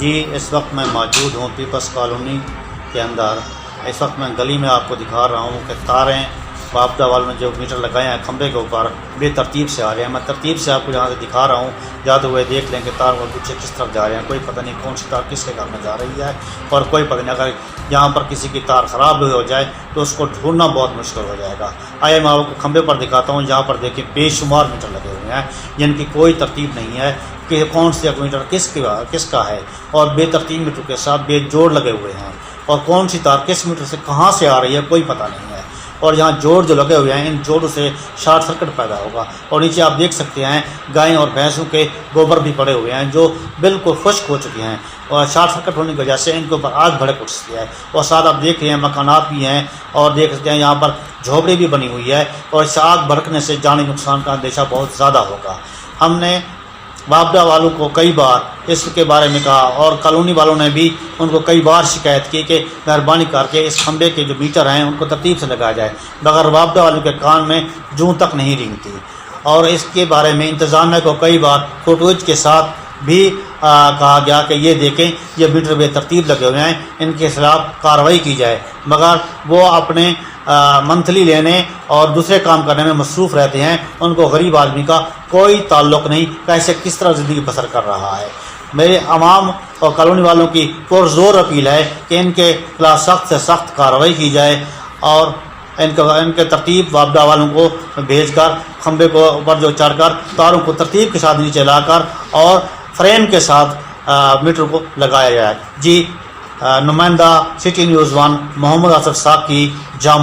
جی اس وقت میں موجود ہوں پیپلس کالونی کے اندر. اس وقت میں گلی میں آپ کو دکھا رہا ہوں کہ تاریں وابدہ والوں نے جو میٹر لگائے ہیں کھمبے کے اوپر بے ترتیب سے آ رہے ہیں. میں ترتیب سے آپ کو جہاں سے دکھا رہا ہوں جاتے ہوئے دیکھ لیں کہ تار وہ پیچھے کس طرف جا رہے ہیں. کوئی پتہ نہیں کون سی تار کس کے گھر میں جا رہی ہے اور کوئی پتہ نہیں. اگر یہاں پر کسی کی تار خراب ہو جائے تو اس کو ڈھونڈنا بہت مشکل ہو جائے گا. آئے میں آپ کو کھمبے پر دکھاتا ہوں جہاں پر دیکھیں بے شمار میٹر لگے ہوئے ہیں جن کی کوئی ترتیب نہیں ہے کہ کون سے میٹر کس کا ہے اور بے ترتیب میٹر کے ساتھ بے جوڑ لگے ہوئے ہیں اور کون سی تار کس میٹر سے کہاں سے آ رہی ہے کوئی پتہ نہیں ہے. اور یہاں جوڑ جو لگے ہوئے ہیں ان جوڑوں سے شارٹ سرکٹ پیدا ہوگا. اور نیچے آپ دیکھ سکتے ہیں گائیں اور بھینسوں کے گوبر بھی پڑے ہوئے ہیں جو بالکل خشک ہو چکے ہیں اور شارٹ سرکٹ ہونے کی وجہ سے ان کے اوپر آگ بھڑک اٹھتی ہے. اور ساتھ آپ دیکھ رہے ہیں مکانات بھی ہیں اور دیکھ سکتے ہیں یہاں پر جھوپڑی بھی بنی ہوئی ہے اور اس آگ بھڑکنے سے جانی نقصان کا اندیشہ بہت زیادہ ہوگا. ہم نے وابدہ والوں کو کئی بار اس کے بارے میں کہا اور کالونی والوں نے بھی ان کو کئی بار شکایت کی کہ مہربانی کر کے اس کھمبے کے جو میٹر ہیں ان کو ترتیب سے لگایا جائے مگر وابدہ والوں کے کان میں جوں تک نہیں رینگتی. اور اس کے بارے میں انتظامیہ کو کئی بار فوٹوج کے ساتھ بھی کہا گیا کہ یہ دیکھیں یہ میٹر بے ترتیب لگے ہوئے ہیں ان کے خلاف کارروائی کی جائے مگر وہ اپنے منتھلی لینے اور دوسرے کام کرنے میں مصروف رہتے ہیں. ان کو غریب آدمی کا کوئی تعلق نہیں کیسے کس طرح زندگی بسر کر رہا ہے. میرے عوام اور کالونی والوں کی پرزور اپیل ہے کہ ان کے خلاف سخت سے سخت کارروائی کی جائے اور ان کے ترتیب وابدہ والوں کو بھیج کر کھمبے کو اوپر جو چڑھ کر تاروں کو ترتیب کے ساتھ نیچے لا کر اور فریم کے ساتھ میٹر کو لگایا جائے. جی نمائندہ سٹی نیوز 1 محمد آصف صاحب کی جام